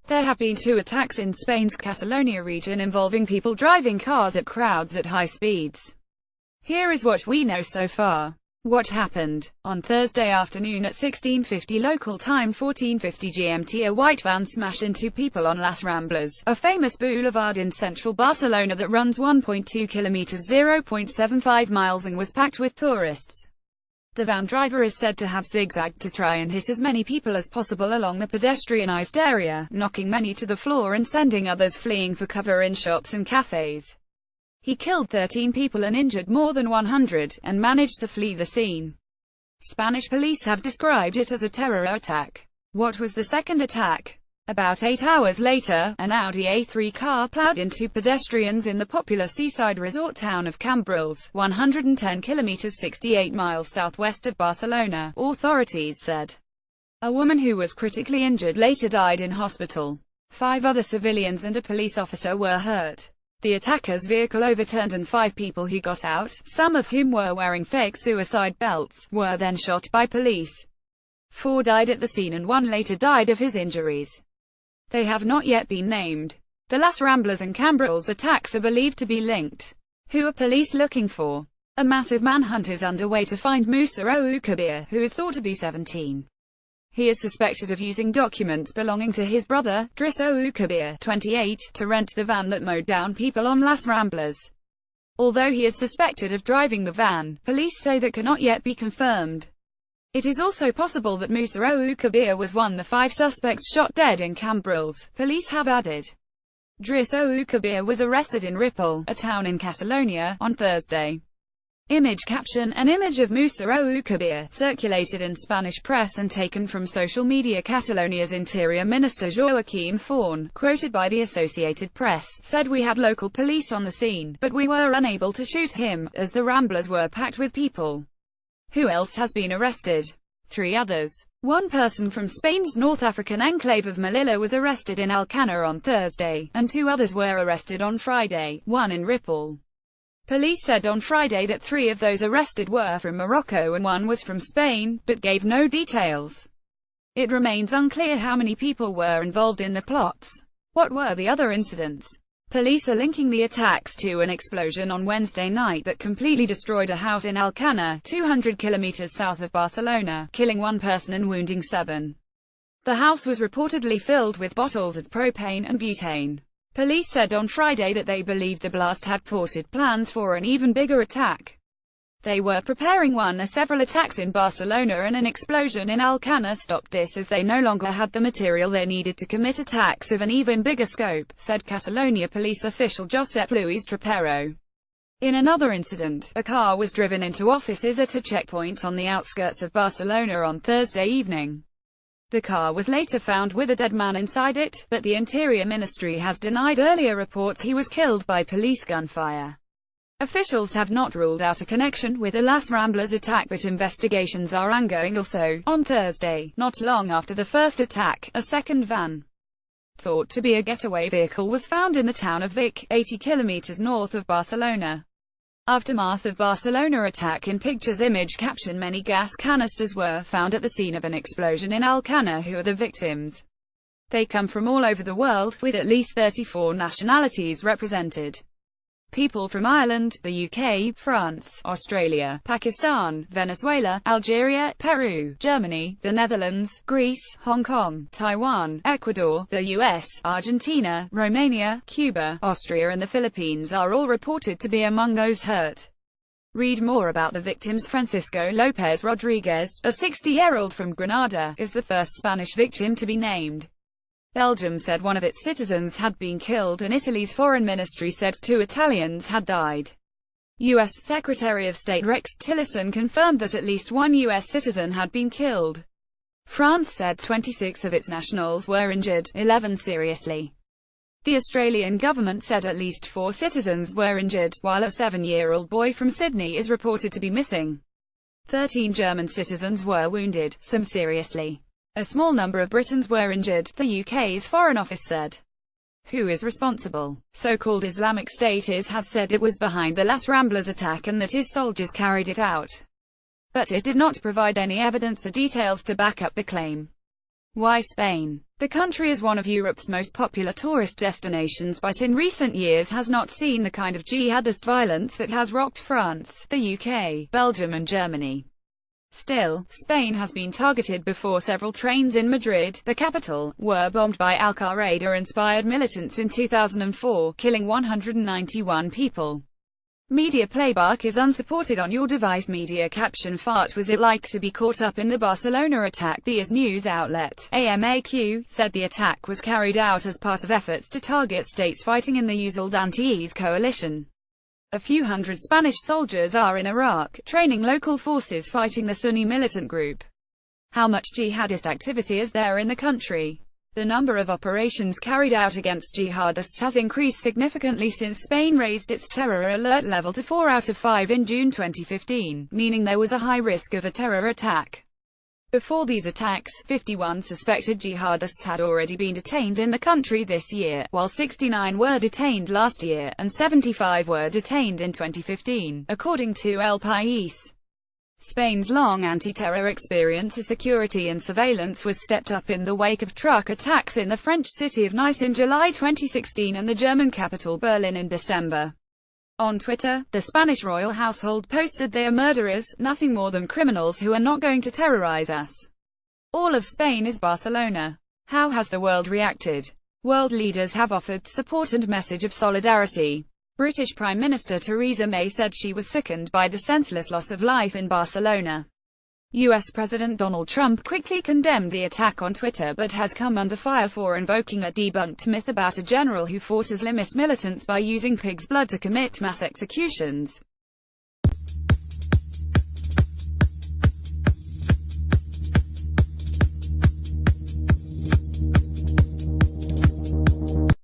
There have been 2 attacks in Spain's Catalonia region involving people driving cars at crowds at high speeds. Here is what we know so far. What happened? On Thursday afternoon at 16:50 local time 14:50 GMT, a white van smashed into people on Las Ramblas, a famous boulevard in central Barcelona that runs 1.2 kilometers (0.75 miles) and was packed with tourists. The van driver is said to have zigzagged to try and hit as many people as possible along the pedestrianized area, knocking many to the floor and sending others fleeing for cover in shops and cafes. He killed 13 people and injured more than 100, and managed to flee the scene. Spanish police have described it as a terror attack. What was the second attack? About 8 hours later, an Audi A3 car plowed into pedestrians in the popular seaside resort town of Cambrils, 110 kilometers (68 miles) southwest of Barcelona, authorities said. A woman who was critically injured later died in hospital. 5 other civilians and a police officer were hurt. The attacker's vehicle overturned and 5 people who got out, some of whom were wearing fake suicide belts, were then shot by police. 4 died at the scene and 1 later died of his injuries. They have not yet been named. The Las Ramblas and Cambrils attacks are believed to be linked. Who are police looking for? A massive manhunt is underway to find Musa Kabir, who is thought to be 17. He is suspected of using documents belonging to his brother, Driss Kabir, 28, to rent the van that mowed down people on Las Ramblas. Although he is suspected of driving the van, police say that cannot yet be confirmed. It is also possible that Musa Kabir was one of the 5 suspects shot dead in Cambrils, police have added. Driss Kabir was arrested in Ripoll, a town in Catalonia, on Thursday. Image caption: an image of Musa Kabir, circulated in Spanish press and taken from social media. Catalonia's Interior Minister Joaquim Forn, quoted by the Associated Press, said, "We had local police on the scene, but we were unable to shoot him, as the Ramblas were packed with people." Who else has been arrested? 3 others. One person from Spain's North African enclave of Melilla was arrested in Alcánar on Thursday, and 2 others were arrested on Friday, one in Ripoll. Police said on Friday that 3 of those arrested were from Morocco and 1 was from Spain, but gave no details. It remains unclear how many people were involved in the plots. What were the other incidents? Police are linking the attacks to an explosion on Wednesday night that completely destroyed a house in Alcánar, 200 kilometers south of Barcelona, killing 1 person and wounding 7. The house was reportedly filled with bottles of propane and butane. Police said on Friday that they believed the blast had thwarted plans for an even bigger attack. They were preparing one as several attacks in Barcelona and an explosion in Alcánar stopped this, as they no longer had the material they needed to commit attacks of an even bigger scope, said Catalonia police official Josep Luis Trapero. In another incident, a car was driven into offices at a checkpoint on the outskirts of Barcelona on Thursday evening. The car was later found with a dead man inside it, but the Interior Ministry has denied earlier reports he was killed by police gunfire. Officials have not ruled out a connection with the Las Ramblas attack, but investigations are ongoing. Also, on Thursday, not long after the first attack, a second van, thought to be a getaway vehicle, was found in the town of Vic, 80 kilometers north of Barcelona. Aftermath of Barcelona attack. In pictures, image caption: many gas canisters were found at the scene of an explosion in Alcánar. Who are the victims? They come from all over the world, with at least 34 nationalities represented. People from Ireland, the UK, France, Australia, Pakistan, Venezuela, Algeria, Peru, Germany, the Netherlands, Greece, Hong Kong, Taiwan, Ecuador, the US, Argentina, Romania, Cuba, Austria and the Philippines are all reported to be among those hurt. Read more about the victims. Francisco López Rodríguez, a 60-year-old from Granada, is the first Spanish victim to be named. Belgium said one of its citizens had been killed, and Italy's foreign ministry said 2 Italians had died. U.S. Secretary of State Rex Tillerson confirmed that at least 1 U.S. citizen had been killed. France said 26 of its nationals were injured, 11 seriously. The Australian government said at least 4 citizens were injured, while a 7-year-old boy from Sydney is reported to be missing. 13 German citizens were wounded, some seriously. A small number of Britons were injured, the UK's Foreign Office said. Who is responsible? So-called Islamic State has said it was behind the Las Ramblas attack and that its soldiers carried it out. But it did not provide any evidence or details to back up the claim. Why Spain? The country is one of Europe's most popular tourist destinations, but in recent years has not seen the kind of jihadist violence that has rocked France, the UK, Belgium and Germany. Still, Spain has been targeted before. Several trains in Madrid, the capital, were bombed by Al-Qaeda-inspired militants in 2004, killing 191 people. Media playback is unsupported on your device. Media caption: Fart was it like to be caught up in the Barcelona attack? The AS news outlet, AMAQ, said the attack was carried out as part of efforts to target states fighting in the USAID anti-IS coalition. A few hundred Spanish soldiers are in Iraq, training local forces fighting the Sunni militant group. How much jihadist activity is there in the country? The number of operations carried out against jihadists has increased significantly since Spain raised its terror alert level to 4 out of 5 in June 2015, meaning there was a high risk of a terror attack. Before these attacks, 51 suspected jihadists had already been detained in the country this year, while 69 were detained last year, and 75 were detained in 2015, according to El País. Spain's long anti-terror experience as security and surveillance was stepped up in the wake of truck attacks in the French city of Nice in July 2016 and the German capital Berlin in December. On Twitter, the Spanish royal household posted, "They are murderers, nothing more than criminals who are not going to terrorize us. All of Spain is Barcelona." How has the world reacted? World leaders have offered support and message of solidarity. British Prime Minister Theresa May said she was sickened by the senseless loss of life in Barcelona. US President Donald Trump quickly condemned the attack on Twitter but has come under fire for invoking a debunked myth about a general who fought Islamist militants by using pig's blood to commit mass executions.